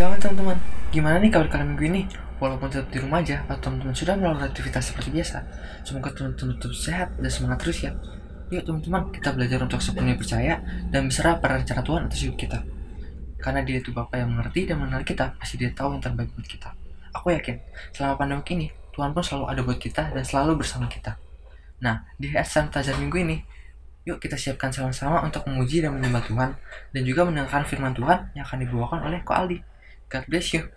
Shalom teman-teman, gimana nih kabar kalian minggu ini? Walaupun tetap di rumah aja atau teman-teman sudah melakukan aktivitas seperti biasa, semoga teman-teman tetap sehat dan semangat terus ya. Yuk teman-teman, kita belajar untuk sepenuhnya percaya dan berserah pada rencana Tuhan atas hidup kita. Karena Dia itu Bapa yang mengerti dan mengenal kita, pasti Dia tahu yang terbaik buat kita. Aku yakin, selama pandemi ini, Tuhan pun selalu ada buat kita dan selalu bersama kita. Nah, di Santajar minggu ini, yuk kita siapkan sama-sama untuk memuji dan menyembah Tuhan dan juga mendengarkan firman Tuhan yang akan dibawakan oleh Ko Aldi. God bless you.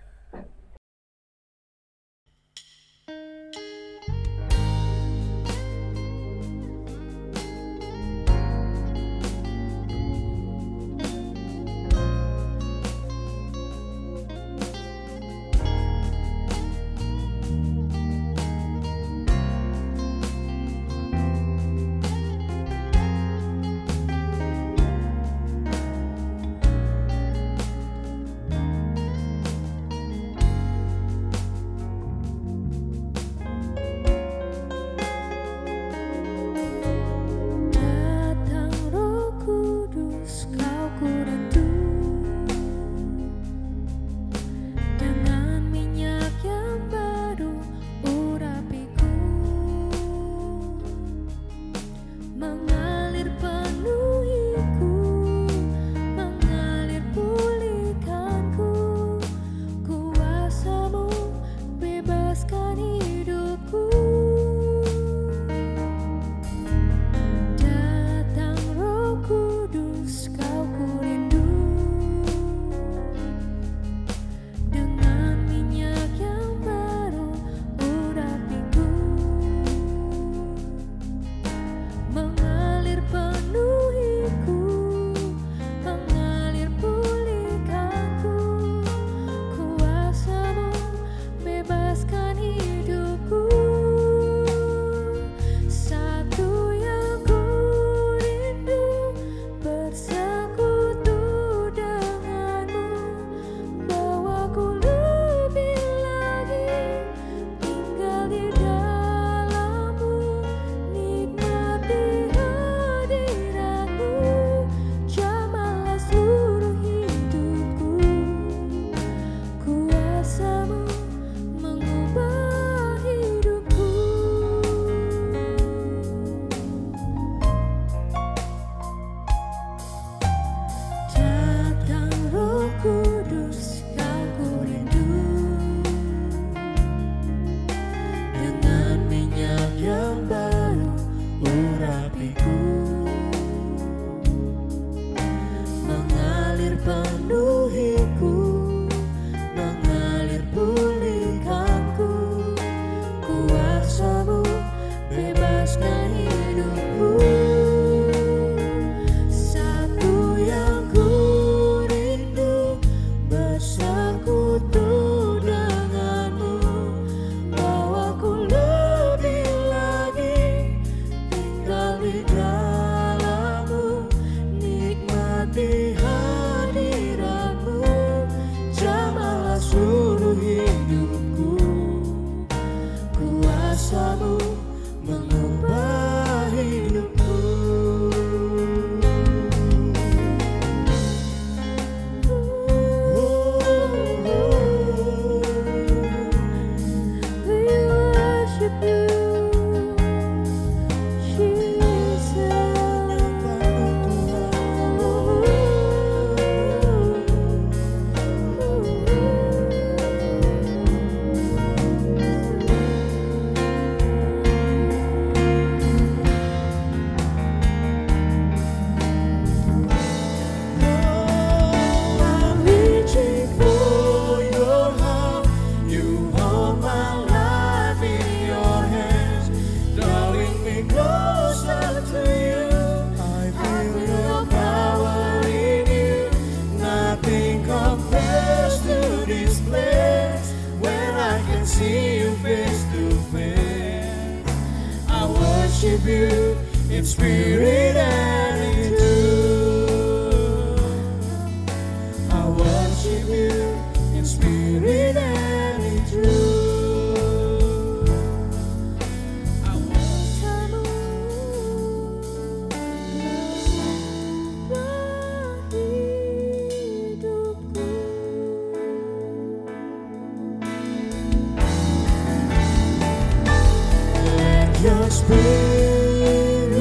Spirit,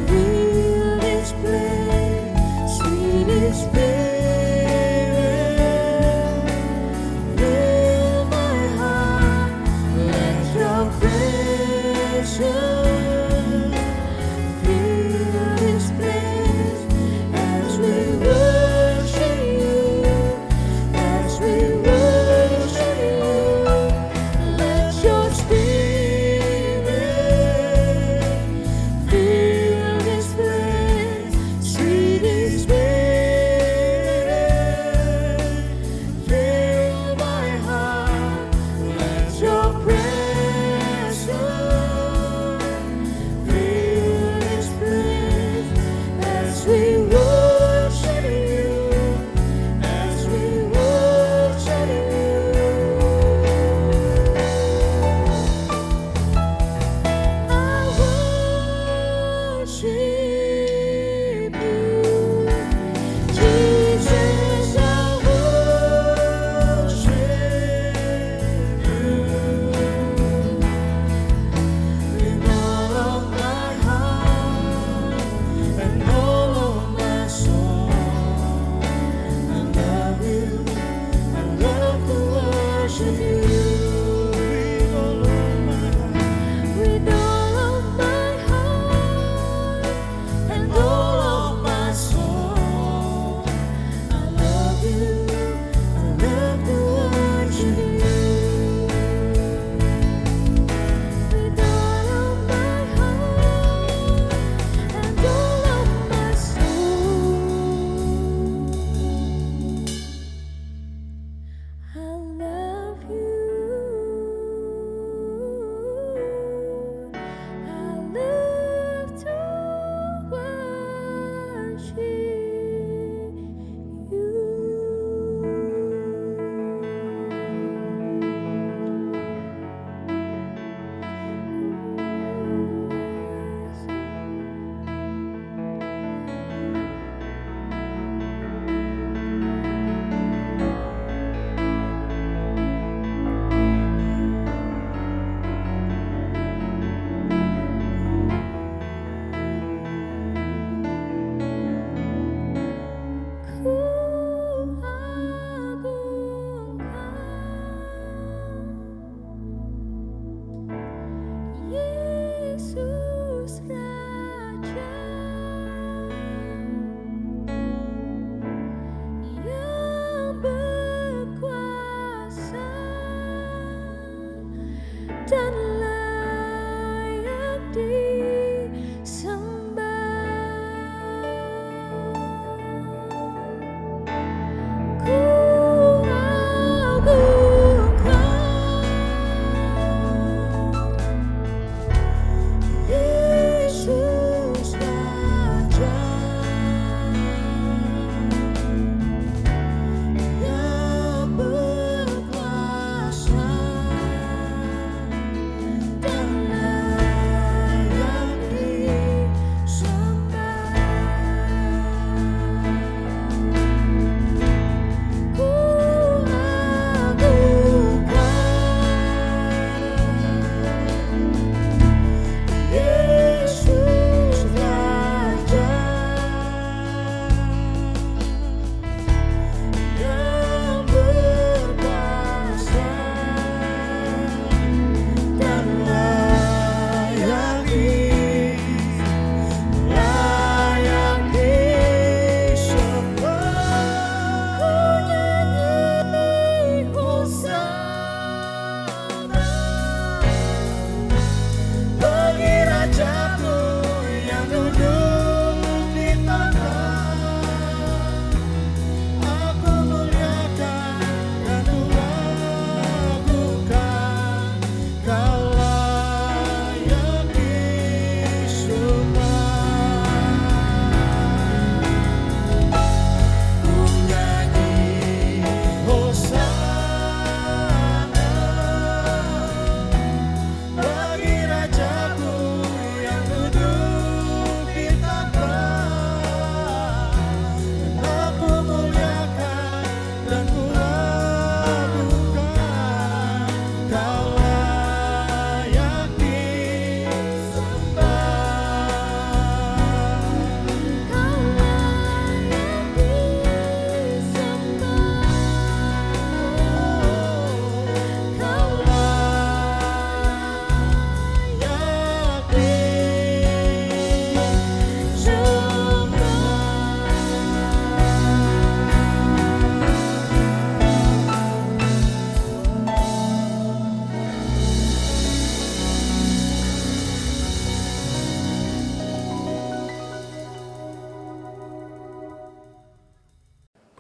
fill this place. Sweet Spirit, fill my heart. Let your presence fill this place as we worship you, as we worship you. Let your Spirit fill this place. Sweet Spirit, fill my heart. Let your presence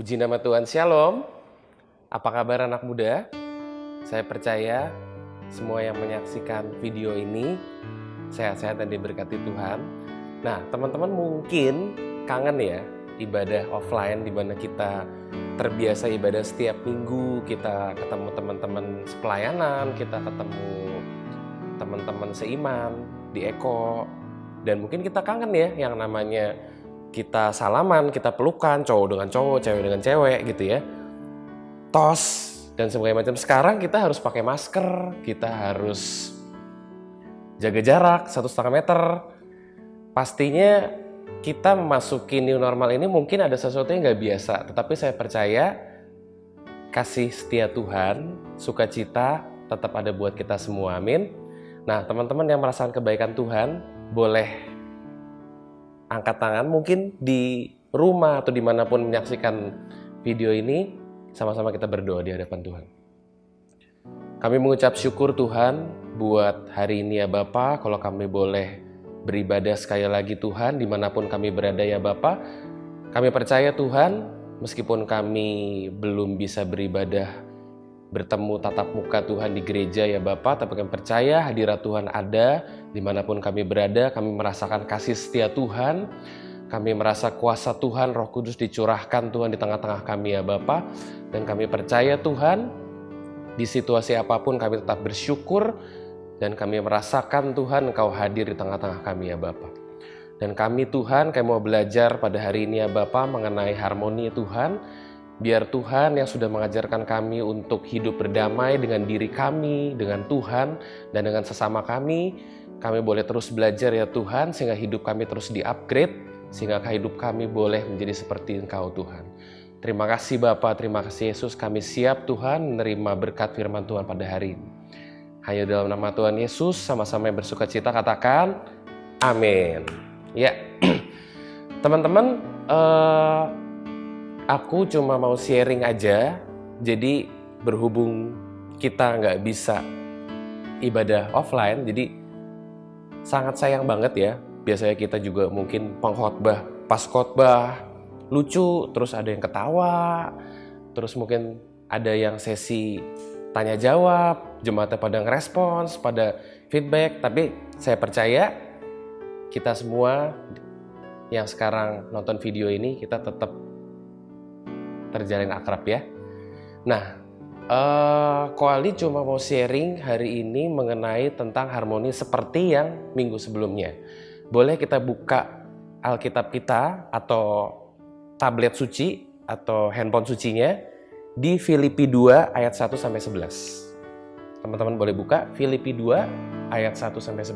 Puji nama Tuhan, Shalom. Apa kabar anak muda? Saya percaya semua yang menyaksikan video ini sehat-sehat dan diberkati Tuhan. Nah, teman-teman mungkin kangen ya ibadah offline di mana kita terbiasa ibadah setiap minggu, kita ketemu teman-teman sepelayanan, kita ketemu teman-teman seiman di Eko, dan mungkin kita kangen ya yang namanya kita salaman, kita pelukan, cowok dengan cowok, cewek dengan cewek gitu ya, tos dan sebagainya macam. Sekarang kita harus pakai masker, kita harus jaga jarak 1,5 meter. Pastinya kita memasuki new normal ini mungkin ada sesuatu yang nggak biasa, tetapi saya percaya kasih setia Tuhan, sukacita tetap ada buat kita semua, amin. Nah, teman-teman yang merasakan kebaikan Tuhan, boleh angkat tangan mungkin di rumah atau dimanapun menyaksikan video ini, sama-sama kita berdoa di hadapan Tuhan. Kami mengucap syukur Tuhan buat hari ini ya Bapa, kalau kami boleh beribadah sekali lagi Tuhan dimanapun kami berada ya Bapa. Kami percaya Tuhan, meskipun kami belum bisa beribadah bertemu tatap muka Tuhan di gereja ya Bapa, tapi kami percaya hadirat Tuhan ada dimanapun kami berada. Kami merasakan kasih setia Tuhan, kami merasa kuasa Tuhan, Roh Kudus dicurahkan Tuhan di tengah-tengah kami ya Bapa. Dan kami percaya Tuhan, di situasi apapun kami tetap bersyukur, dan kami merasakan Tuhan Engkau hadir di tengah-tengah kami ya Bapa. Dan kami Tuhan, kami mau belajar pada hari ini ya Bapa mengenai harmoni Tuhan. Biar Tuhan yang sudah mengajarkan kami untuk hidup berdamai dengan diri kami, dengan Tuhan, dan dengan sesama kami boleh terus belajar ya Tuhan, sehingga hidup kami terus di-upgrade, sehingga hidup kami boleh menjadi seperti Engkau Tuhan. Terima kasih Bapa, terima kasih Yesus, kami siap Tuhan menerima berkat firman Tuhan pada hari ini. Hanya dalam nama Tuhan Yesus, sama-sama yang bersuka cita katakan, amin. Ya, teman-teman, aku cuma mau sharing aja, jadi berhubung kita nggak bisa ibadah offline, jadi sangat sayang banget ya. Biasanya kita juga mungkin pengkhotbah, pas khotbah lucu, terus ada yang ketawa, terus mungkin ada yang sesi tanya jawab, jemaatnya pada ngerespons, pada feedback. Tapi saya percaya kita semua yang sekarang nonton video ini, kita tetap terjalin akrab ya. Nah, Koali cuma mau sharing hari ini mengenai tentang harmoni seperti yang minggu sebelumnya. Boleh kita buka Alkitab kita atau tablet suci atau handphone sucinya di Filipi 2 ayat 1-11. Teman-teman boleh buka Filipi 2 ayat 1-11.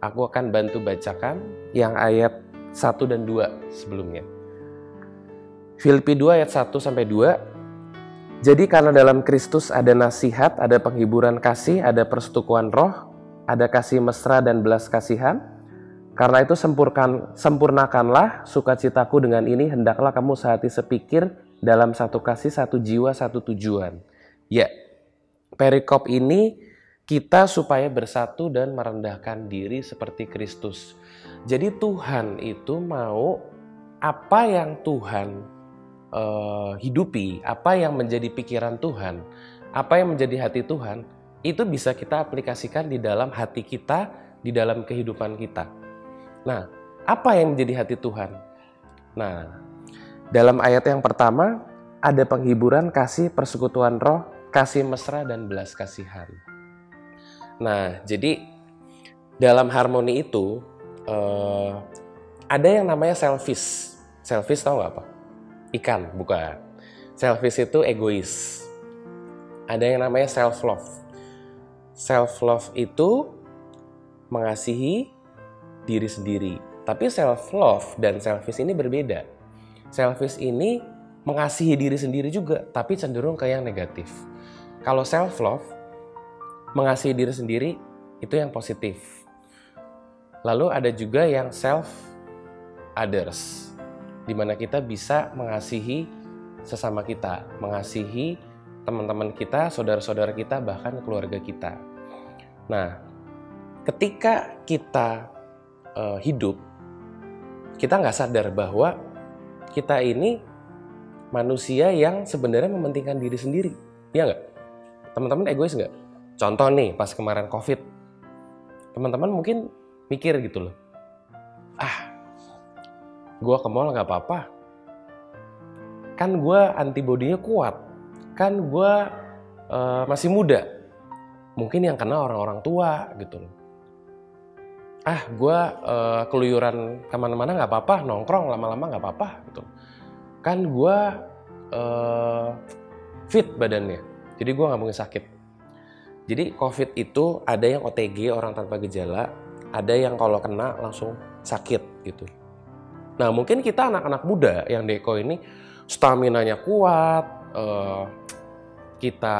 Aku akan bantu bacakan yang ayat 1 dan 2 sebelumnya. Filipi 2 ayat 1-2. Jadi karena dalam Kristus ada nasihat, ada penghiburan kasih, ada persetukuan roh, ada kasih mesra dan belas kasihan. Karena itu sempurnakanlah sukacitaku dengan ini, hendaklah kamu sehati sepikir dalam satu kasih, satu jiwa, satu tujuan. Ya, perikop ini kita supaya bersatu dan merendahkan diri seperti Kristus. Jadi Tuhan itu mau apa yang Tuhan hidupi, apa yang menjadi pikiran Tuhan, apa yang menjadi hati Tuhan, itu bisa kita aplikasikan di dalam hati kita, di dalam kehidupan kita. Nah, apa yang menjadi hati Tuhan? Nah, dalam ayat yang pertama ada penghiburan kasih, persekutuan roh, kasih mesra dan belas kasihan. Nah, jadi dalam harmoni itu ada yang namanya selfish. Selfish tahu nggak apa? Ikan, bukan. Selfish itu egois. Ada yang namanya self-love. Self-love itu mengasihi diri sendiri. Tapi self-love dan selfish ini berbeda. Selfish ini mengasihi diri sendiri juga, tapi cenderung ke yang negatif. Kalau self-love, mengasihi diri sendiri, itu yang positif. Lalu ada juga yang self-others, di mana kita bisa mengasihi sesama kita, mengasihi teman-teman kita, saudara-saudara kita, bahkan keluarga kita. Nah, ketika kita hidup, kita nggak sadar bahwa kita ini manusia yang sebenarnya mementingkan diri sendiri. Iya nggak? Teman-teman egois nggak? Contoh nih, pas kemarin COVID. Teman-teman mungkin mikir gitu loh. Gue ke mall nggak apa-apa. Kan gue antibodinya kuat. Kan gue masih muda. Mungkin yang kena orang-orang tua gitu loh. Gue keluyuran kemana-mana nggak apa-apa, nongkrong lama-lama nggak apa-apa gitu. Kan gue fit badannya, jadi gue nggak mungkin sakit. Jadi COVID itu ada yang OTG, orang tanpa gejala, ada yang kalau kena langsung sakit gitu. Nah mungkin kita anak-anak muda yang Deko ini staminanya kuat, kita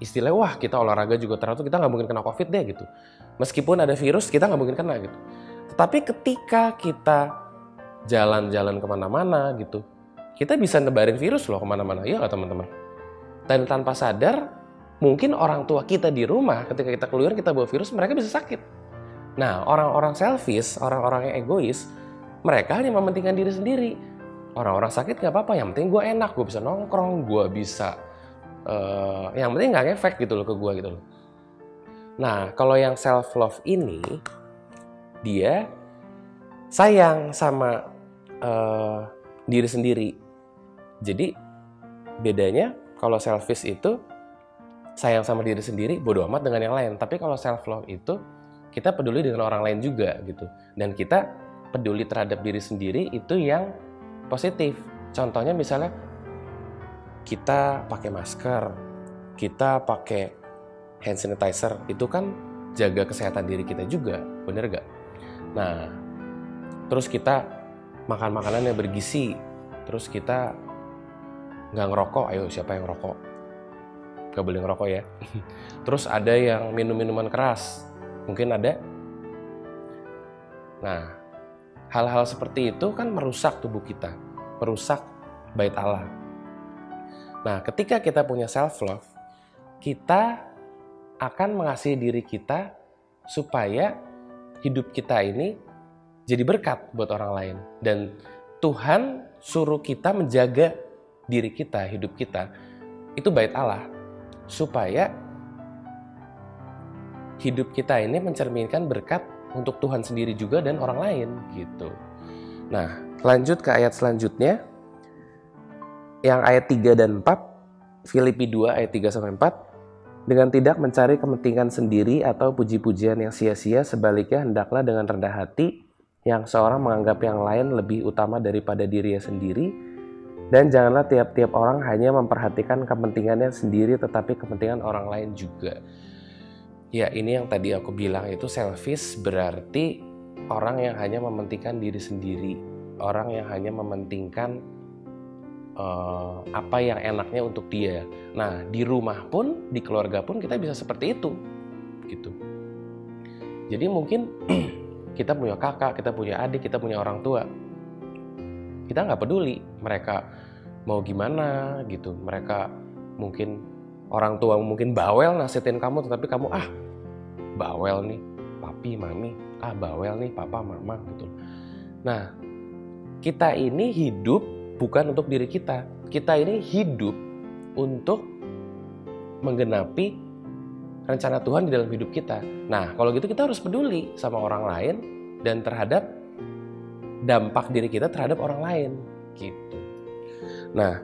istilahnya wah kita olahraga juga teratur, kita nggak mungkin kena COVID deh gitu. Meskipun ada virus kita nggak mungkin kena gitu. Tetapi ketika kita jalan-jalan kemana-mana gitu, kita bisa nebarin virus loh kemana-mana, ya nggak teman-teman? Dan tanpa sadar, mungkin orang tua kita di rumah ketika kita keluar kita bawa virus, mereka bisa sakit. Nah orang-orang selfish, orang-orang yang egois, mereka hanya mementingkan diri sendiri. Orang-orang sakit nggak apa-apa, yang penting gue enak, gue bisa nongkrong, gue bisa yang penting nggak ngefek gitu loh ke gue gitu loh. Nah kalau yang self love ini dia sayang sama diri sendiri. Jadi bedanya kalau selfish itu sayang sama diri sendiri, bodo amat dengan yang lain. Tapi kalau self love itu kita peduli dengan orang lain juga gitu. Dan kita peduli terhadap diri sendiri itu yang positif. Contohnya misalnya kita pakai masker, kita pakai hand sanitizer, itu kan jaga kesehatan diri kita juga, bener gak? Nah, terus kita makan makanan yang bergizi, terus kita nggak ngerokok, ayo siapa yang ngerokok? Gak boleh ngerokok ya. Terus ada yang minum minuman keras, mungkin ada. Nah, hal-hal seperti itu kan merusak tubuh kita, merusak bait Allah. Nah, ketika kita punya self-love, kita akan mengasihi diri kita supaya hidup kita ini jadi berkat buat orang lain. Dan Tuhan suruh kita menjaga diri kita, hidup kita, itu bait Allah. Supaya hidup kita ini mencerminkan berkat untuk Tuhan sendiri juga dan orang lain gitu. Nah, lanjut ke ayat selanjutnya. Yang ayat 3 dan 4, Filipi 2 ayat 3-4, dengan tidak mencari kepentingan sendiri atau puji-pujian yang sia-sia, sebaliknya hendaklah dengan rendah hati, yang seorang menganggap yang lain lebih utama daripada dirinya sendiri, dan janganlah tiap-tiap orang hanya memperhatikan kepentingannya sendiri, tetapi kepentingan orang lain juga. Ya, ini yang tadi aku bilang itu selfish, berarti orang yang hanya mementingkan diri sendiri, orang yang hanya mementingkan apa yang enaknya untuk dia. Nah, di rumah pun, di keluarga pun kita bisa seperti itu, gitu. Jadi mungkin kita punya kakak, kita punya adik, kita punya orang tua. Kita nggak peduli mereka mau gimana, gitu. Mereka mungkin orang tua mungkin bawel nasihatin kamu, tetapi kamu bawel nih, papi, mami, bawel nih, papa, mama, gitu. Nah, kita ini hidup bukan untuk diri kita. Kita ini hidup untuk menggenapi rencana Tuhan di dalam hidup kita. Nah, kalau gitu kita harus peduli sama orang lain dan terhadap dampak diri kita terhadap orang lain, gitu. Nah,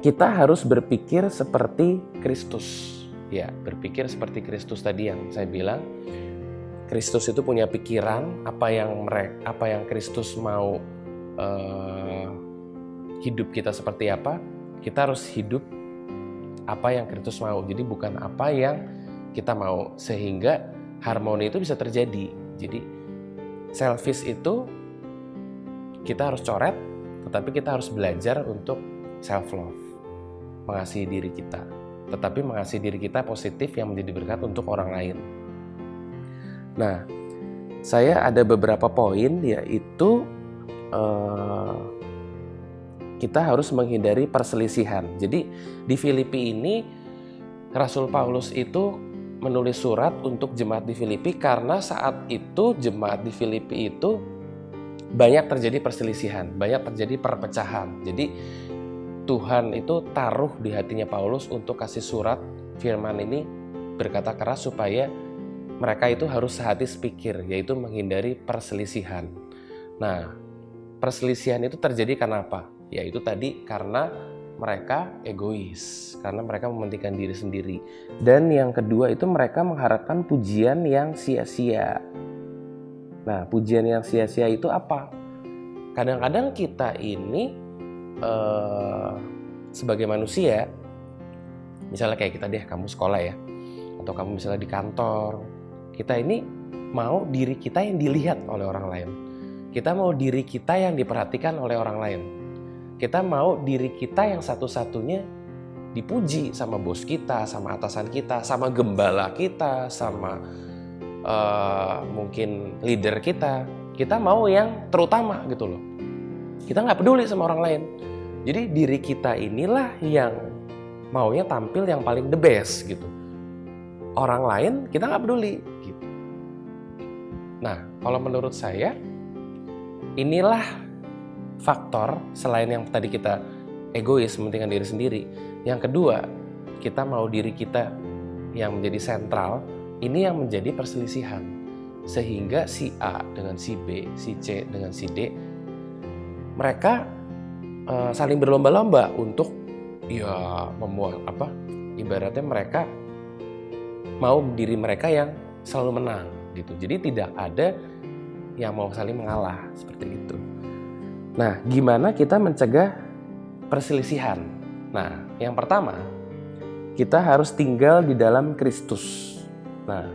kita harus berpikir seperti Kristus. Ya, berpikir seperti Kristus tadi yang saya bilang. Kristus itu punya pikiran apa yang Kristus mau hidup kita seperti apa, kita harus hidup apa yang Kristus mau. Jadi bukan apa yang kita mau, sehingga harmoni itu bisa terjadi. Jadi selfish itu kita harus coret, tetapi kita harus belajar untuk self love, mengasihi diri kita, tetapi mengasihi diri kita positif yang menjadi berkat untuk orang lain. Nah, saya ada beberapa poin, yaitu kita harus menghindari perselisihan. Jadi di Filipi ini Rasul Paulus itu menulis surat untuk jemaat di Filipi karena saat itu jemaat di Filipi itu banyak terjadi perselisihan, banyak terjadi perpecahan. Jadi Tuhan itu taruh di hatinya Paulus untuk kasih surat firman ini berkata keras supaya mereka itu harus sehati sepikir, yaitu menghindari perselisihan. Nah, perselisihan itu terjadi karena apa? Yaitu tadi karena mereka egois, karena mereka mementingkan diri sendiri. Dan yang kedua itu mereka mengharapkan pujian yang sia-sia. Nah, pujian yang sia-sia itu apa? Kadang-kadang kita ini sebagai manusia, misalnya kayak kita deh, kamu sekolah ya, atau kamu misalnya di kantor, kita ini mau diri kita yang dilihat oleh orang lain. Kita mau diri kita yang diperhatikan oleh orang lain. Kita mau diri kita yang satu-satunya dipuji sama bos kita, sama atasan kita, sama gembala kita, sama mungkin leader kita. Kita mau yang terutama gitu loh. Kita nggak peduli sama orang lain. Jadi diri kita inilah yang maunya tampil yang paling the best gitu. Orang lain kita nggak peduli gitu. Nah, kalau menurut saya inilah faktor selain yang tadi kita egois, mementingkan diri sendiri. Yang kedua, kita mau diri kita yang menjadi sentral, ini yang menjadi perselisihan. Sehingga si A dengan si B, si C dengan si D, mereka saling berlomba-lomba untuk ya ibaratnya mereka mau diri mereka yang selalu menang gitu. Jadi tidak ada yang mau saling mengalah seperti itu. Nah, gimana kita mencegah perselisihan? Nah, yang pertama, kita harus tinggal di dalam Kristus. Nah,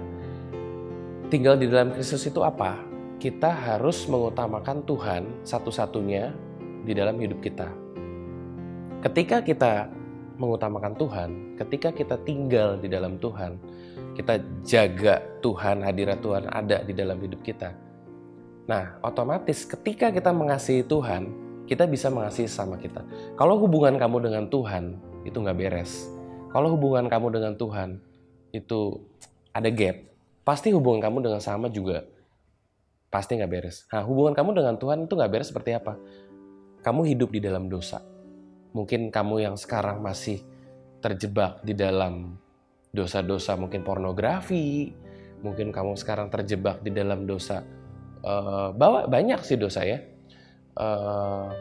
tinggal di dalam Kristus itu apa? Kita harus mengutamakan Tuhan satu-satunya di dalam hidup kita. Ketika kita mengutamakan Tuhan, ketika kita tinggal di dalam Tuhan, kita jaga Tuhan, hadirat Tuhan ada di dalam hidup kita. Nah, otomatis ketika kita mengasihi Tuhan, kita bisa mengasihi sama kita. Kalau hubungan kamu dengan Tuhan itu nggak beres, kalau hubungan kamu dengan Tuhan itu ada gap, pasti hubungan kamu dengan sama juga pasti nggak beres. Nah, hubungan kamu dengan Tuhan itu nggak beres seperti apa? Kamu hidup di dalam dosa. Mungkin kamu yang sekarang masih terjebak di dalam dosa-dosa, mungkin pornografi. Mungkin kamu sekarang terjebak di dalam dosa. Banyak sih dosa ya.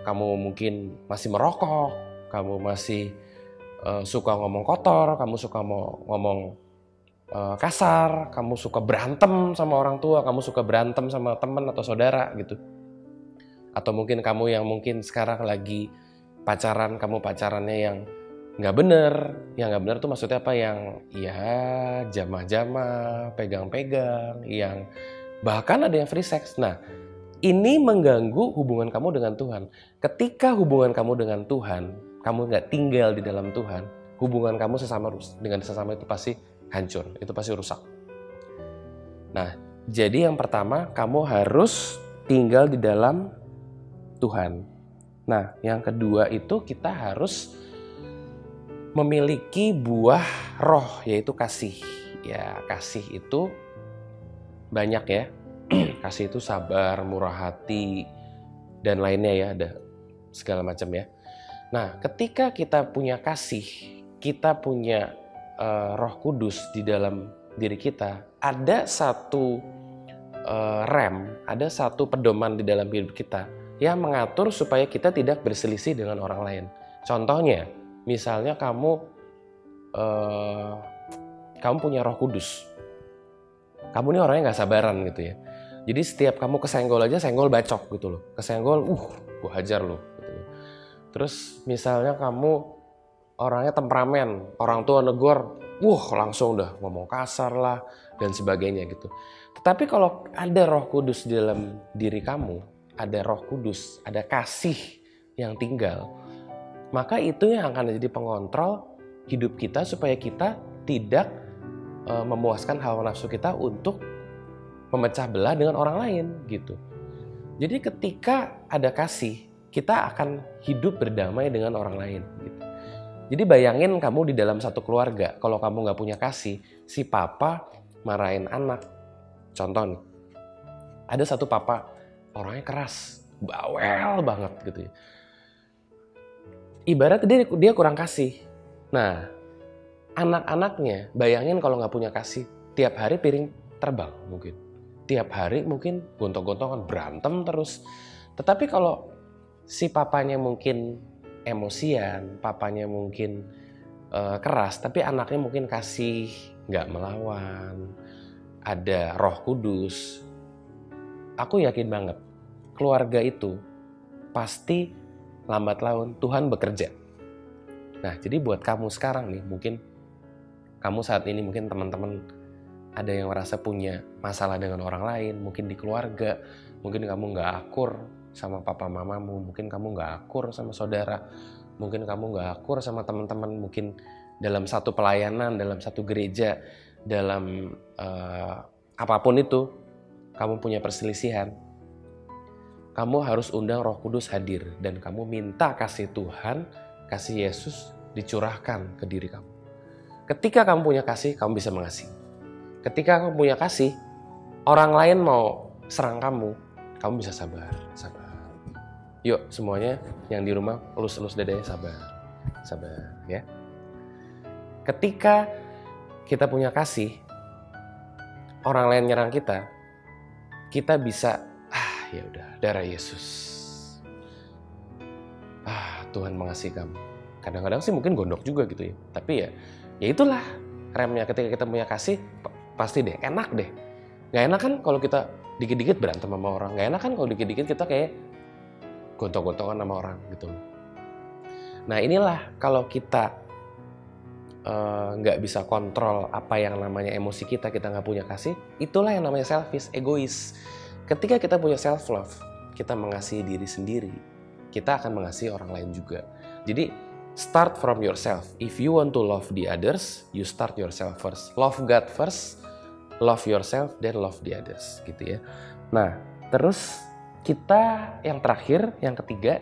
Kamu mungkin masih merokok. Kamu masih suka ngomong kotor. Kamu suka ngomong kasar. Kamu suka berantem sama orang tua. Kamu suka berantem sama teman atau saudara gitu. Atau mungkin kamu yang mungkin sekarang lagi pacaran, kamu pacarannya yang nggak bener. Yang nggak bener tuh maksudnya apa? Yang ya jamah-jamah, pegang-pegang, yang bahkan ada yang free sex. Nah, ini mengganggu hubungan kamu dengan Tuhan. Ketika hubungan kamu dengan Tuhan, kamu nggak tinggal di dalam Tuhan, hubungan kamu dengan sesama itu pasti hancur, itu pasti rusak. Nah, jadi yang pertama, kamu harus tinggal di dalam Tuhan. Nah, yang kedua itu kita harus memiliki buah roh, yaitu kasih. Ya, kasih itu banyak ya. Kasih itu sabar, murah hati, dan lainnya ya, ada segala macam ya. Nah, ketika kita punya kasih, kita punya Roh Kudus di dalam diri kita, ada satu ada satu pedoman di dalam hidup kita yang mengatur supaya kita tidak berselisih dengan orang lain. Contohnya, misalnya kamu punya Roh Kudus. Kamu ini orangnya nggak sabaran gitu ya. Jadi setiap kamu kesenggol aja, senggol bacok gitu loh. Kesenggol, gue hajar loh. Gitu. Terus misalnya kamu orangnya temperamen, orang tua negor, langsung udah ngomong kasar lah dan sebagainya gitu. Tetapi kalau ada Roh Kudus di dalam diri kamu, ada Roh Kudus, ada kasih yang tinggal, maka itu yang akan jadi pengontrol hidup kita supaya kita tidak memuaskan hawa nafsu kita untuk memecah belah dengan orang lain gitu. Jadi ketika ada kasih, kita akan hidup berdamai dengan orang lain gitu. Jadi bayangin kamu di dalam satu keluarga, kalau kamu nggak punya kasih, si papa marahin anak. Contoh nih, ada satu papa orangnya keras, bawel banget gitu ya. Ibaratnya dia kurang kasih. Nah, anak-anaknya bayangin kalau nggak punya kasih, tiap hari piring terbang mungkin. Tiap hari mungkin gontok-gontokan, berantem terus. Tetapi kalau si papanya mungkin emosian, papanya mungkin keras, tapi anaknya mungkin kasih, nggak melawan, ada Roh Kudus. Aku yakin banget, keluarga itu pasti lambat laun Tuhan bekerja. Nah, jadi buat kamu sekarang nih, mungkin kamu saat ini, mungkin teman-teman ada yang merasa punya masalah dengan orang lain, mungkin di keluarga, mungkin kamu nggak akur sama papa mamamu, mungkin kamu nggak akur sama saudara, mungkin kamu nggak akur sama teman-teman, mungkin dalam satu pelayanan, dalam satu gereja, dalam apapun itu, kamu punya perselisihan. Kamu harus undang Roh Kudus hadir dan kamu minta kasih Tuhan, kasih Yesus dicurahkan ke diri kamu. Ketika kamu punya kasih, kamu bisa mengasihi. Ketika kamu punya kasih, orang lain mau serang kamu bisa sabar. Yuk semuanya yang di rumah elus-elus dadanya, sabar ya. Ketika kita punya kasih, orang lain nyerang kita bisa ya udah, darah Yesus. Tuhan mengasihi kamu. Kadang-kadang sih mungkin gondok juga gitu ya. Tapi ya itulah remnya. Ketika kita punya kasih, pasti deh enak deh. Gak enak kan kalau kita dikit-dikit berantem sama orang. Gak enak kan kalau dikit-dikit kita kayak gontok-gontokan sama orang gitu. Nah inilah kalau kita nggak bisa kontrol apa yang namanya emosi kita nggak punya kasih, itulah yang namanya selfish, egois. Ketika kita punya self love, kita mengasihi diri sendiri, kita akan mengasihi orang lain juga. Jadi start from yourself. If you want to love the others, you start yourself first. Love God first, love yourself, then love the others, gitu ya. Nah, terus kita yang terakhir, yang ketiga,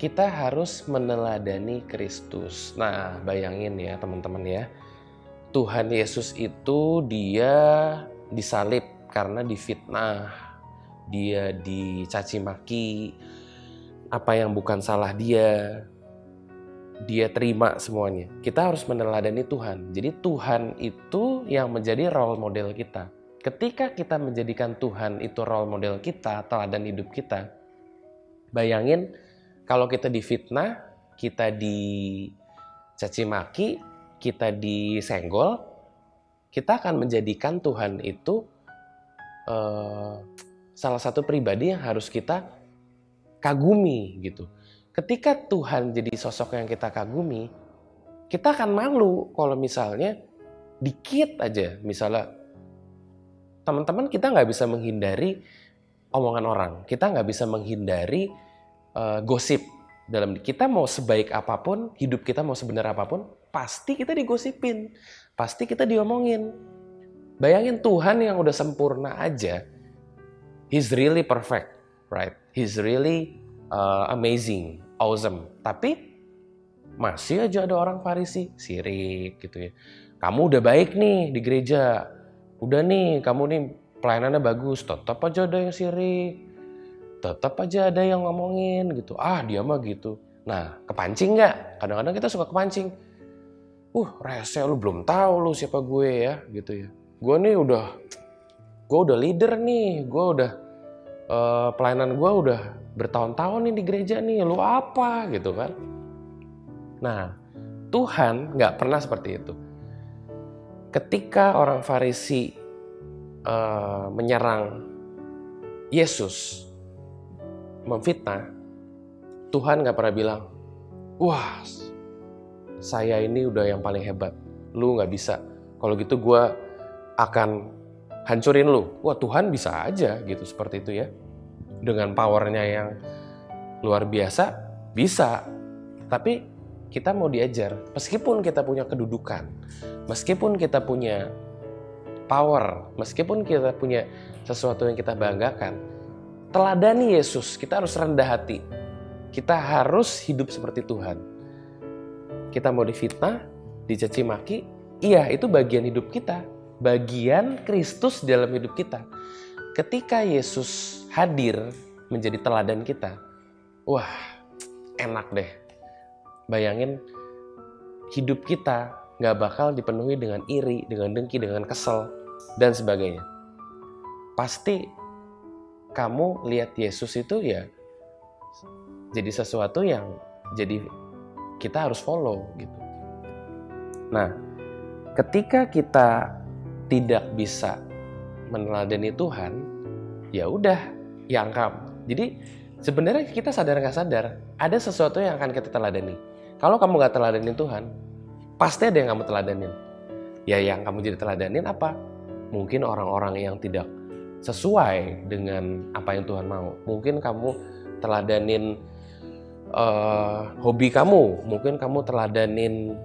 kita harus meneladani Kristus. Nah, bayangin ya teman-teman ya. Tuhan Yesus itu dia disalib karena difitnah. Dia dicaci maki. Apa yang bukan salah dia terima semuanya. Kita harus meneladani Tuhan. Jadi Tuhan itu yang menjadi role model kita. Ketika kita menjadikan Tuhan itu role model kita, teladan hidup kita, bayangin kalau kita difitnah, kita dicaci maki, kita disenggol, kita akan menjadikan Tuhan itu salah satu pribadi yang harus kita kagumi gitu. Ketika Tuhan jadi sosok yang kita kagumi, kita akan malu kalau misalnya dikit aja, misalnya teman-teman kita nggak bisa menghindari omongan orang, kita nggak bisa menghindari gosip. Dalam kita mau sebaik apapun, hidup kita mau sebenar apapun, pasti kita digosipin, pasti kita diomongin. Bayangin Tuhan yang udah sempurna aja, He's really perfect, right? He's really amazing, awesome. Tapi masih aja ada orang Farisi, sirik gitu ya. Kamu udah baik nih di gereja, udah nih kamu nih pelayanannya bagus, tetap aja ada yang sirik. Tetap aja ada yang ngomongin gitu. Dia mah gitu. Nah, kepancing nggak? Kadang-kadang kita suka kepancing. Rese lu, belum tahu lu siapa gue ya gitu ya. Gue udah leader nih. Gue udah pelayanan gue udah bertahun-tahun nih di gereja nih. Lu apa gitu kan? Nah, Tuhan nggak pernah seperti itu. Ketika orang Farisi menyerang Yesus, memfitnah, Tuhan gak pernah bilang, wah saya ini udah yang paling hebat, lu gak bisa, kalau gitu gue akan hancurin lu. Wah Tuhan bisa aja gitu, seperti itu ya, dengan powernya yang luar biasa, bisa. Tapi kita mau diajar, meskipun kita punya kedudukan, meskipun kita punya power, meskipun kita punya sesuatu yang kita banggakan, teladani Yesus, kita harus rendah hati. Kita harus hidup seperti Tuhan. Kita mau difitnah, dicaci maki, iya itu bagian hidup kita. Bagian Kristus dalam hidup kita. Ketika Yesus hadir, menjadi teladan kita, wah enak deh. Bayangin hidup kita gak bakal dipenuhi dengan iri, dengan dengki, dengan kesel, dan sebagainya. Pasti kamu lihat Yesus itu ya jadi sesuatu yang jadi kita harus follow gitu. Nah, ketika kita tidak bisa meneladani Tuhan, ya udah, yangkap. Jadi sebenarnya kita sadar nggak sadar ada sesuatu yang akan kita teladani. Kalau kamu nggak teladanin Tuhan, pasti ada yang kamu teladanin. Ya yang kamu jadi teladanin apa? Mungkin orang-orang yang tidak sesuai dengan apa yang Tuhan mau. Mungkin kamu teladanin hobi kamu, mungkin kamu teladanin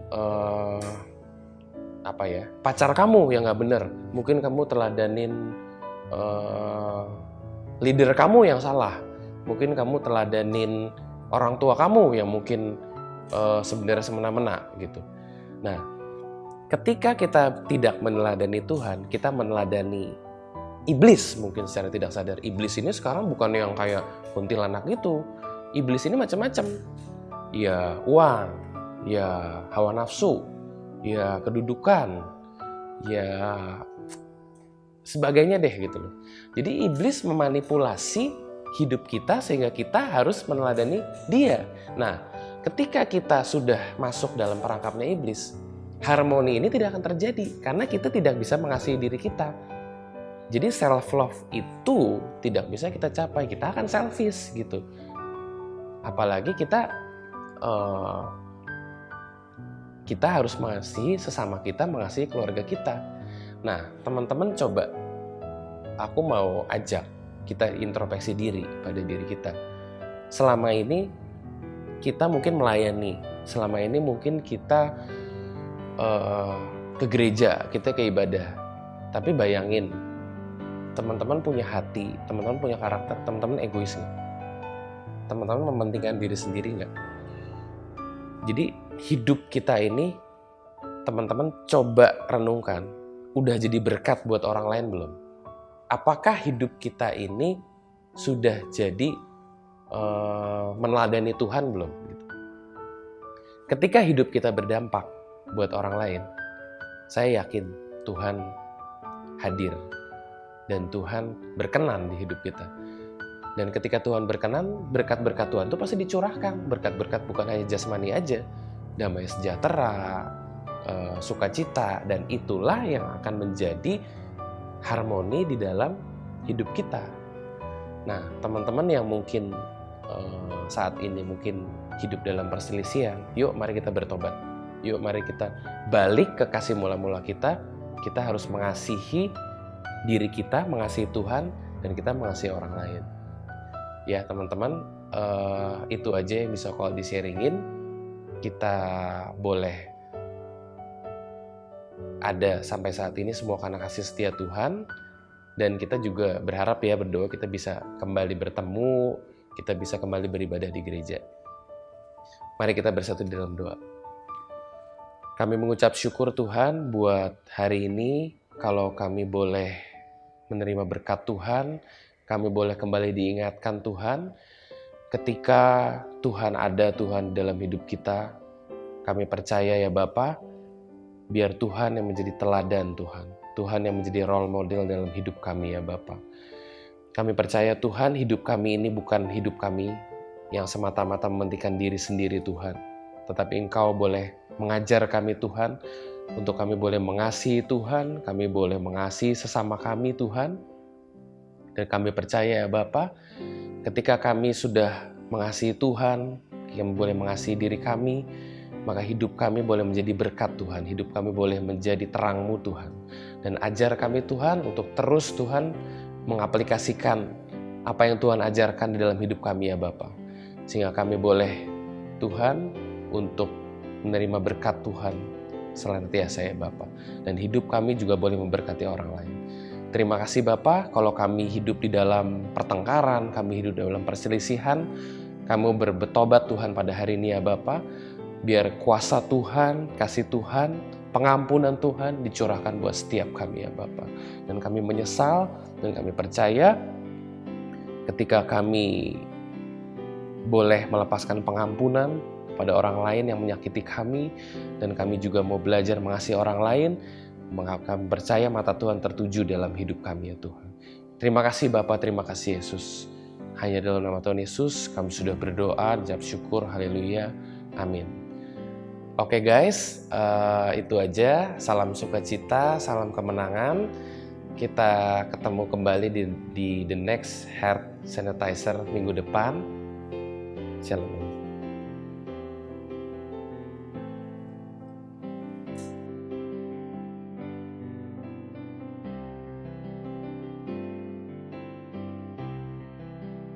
pacar kamu yang nggak bener, mungkin kamu teladanin leader kamu yang salah, mungkin kamu teladanin orang tua kamu yang mungkin sebenarnya semena-mena gitu. Nah, ketika kita tidak meneladani Tuhan, kita meneladani iblis mungkin secara tidak sadar. Iblis ini sekarang bukan yang kayak kuntilanak gitu. Iblis ini macam-macam. Ya uang, ya hawa nafsu, ya kedudukan, ya sebagainya deh gitu loh. Jadi iblis memanipulasi hidup kita sehingga kita harus meneladani dia. Nah, ketika kita sudah masuk dalam perangkapnya iblis, harmoni ini tidak akan terjadi karena kita tidak bisa mengasihi diri kita. Jadi self love itu tidak bisa kita capai, kita akan selfish gitu. Apalagi kita harus mengasihi sesama kita, mengasihi keluarga kita. Nah, teman-teman coba, aku mau ajak kita introspeksi diri pada diri kita. Selama ini kita mungkin melayani, selama ini mungkin kita ke gereja, kita ke ibadah. Tapi bayangin, teman-teman punya hati, teman-teman punya karakter, teman-teman egois nggak? Teman-teman mementingkan diri sendiri nggak? Jadi hidup kita ini, teman-teman coba renungkan, udah jadi berkat buat orang lain belum? Apakah hidup kita ini sudah jadi meneladani Tuhan belum? Ketika hidup kita berdampak buat orang lain, saya yakin Tuhan hadir dan Tuhan berkenan di hidup kita. Dan ketika Tuhan berkenan, berkat-berkat Tuhan itu pasti dicurahkan. Berkat-berkat bukan hanya jasmani aja, damai sejahtera, sukacita, dan itulah yang akan menjadi harmoni di dalam hidup kita. Nah, teman-teman yang mungkin saat ini mungkin hidup dalam perselisihan, yuk mari kita bertobat. Yuk mari kita balik ke kasih mula-mula kita. Kita harus mengasihi diri kita, mengasihi Tuhan, dan kita mengasihi orang lain. Ya teman-teman, itu aja yang bisa kalau di-sharingin. Kita boleh ada sampai saat ini semua karena kasih setia Tuhan. Dan kita juga berharap ya, berdoa kita bisa kembali bertemu, kita bisa kembali beribadah di gereja. Mari kita bersatu di dalam doa. Kami mengucap syukur Tuhan buat hari ini, kalau kami boleh menerima berkat Tuhan, kami boleh kembali diingatkan Tuhan, ketika Tuhan ada, Tuhan dalam hidup kita, kami percaya ya Bapa, biar Tuhan yang menjadi teladan Tuhan, Tuhan yang menjadi role model dalam hidup kami ya Bapa. Kami percaya Tuhan, hidup kami ini bukan hidup kami yang semata-mata mementingkan diri sendiri Tuhan, tetapi Engkau boleh mengajar kami Tuhan, untuk kami boleh mengasihi Tuhan, kami boleh mengasihi sesama kami Tuhan. Dan kami percaya ya Bapa, ketika kami sudah mengasihi Tuhan, kami boleh mengasihi diri kami, maka hidup kami boleh menjadi berkat Tuhan, hidup kami boleh menjadi terang-Mu Tuhan. Dan ajar kami Tuhan untuk terus Tuhan mengaplikasikan apa yang Tuhan ajarkan di dalam hidup kami ya Bapa. Sehingga kami boleh Tuhan untuk menerima berkat Tuhan senantiasa ya Bapa. Dan hidup kami juga boleh memberkati orang lain. Terima kasih Bapa, kalau kami hidup di dalam pertengkaran, kami hidup dalam perselisihan, kami bertobat Tuhan pada hari ini ya Bapa. Biar kuasa Tuhan, kasih Tuhan, pengampunan Tuhan dicurahkan buat setiap kami ya Bapa. Dan kami menyesal dan kami percaya ketika kami boleh melepaskan pengampunan pada orang lain yang menyakiti kami, dan kami juga mau belajar mengasihi orang lain, kami percaya mata Tuhan tertuju dalam hidup kami ya Tuhan. Terima kasih Bapa, terima kasih Yesus. Hanya dalam nama Tuhan Yesus kami sudah berdoa, ucap syukur, haleluya, amin. Oke guys, itu aja. Salam sukacita, salam kemenangan. Kita ketemu kembali di The Next Heart Sanitizer minggu depan. Shalom.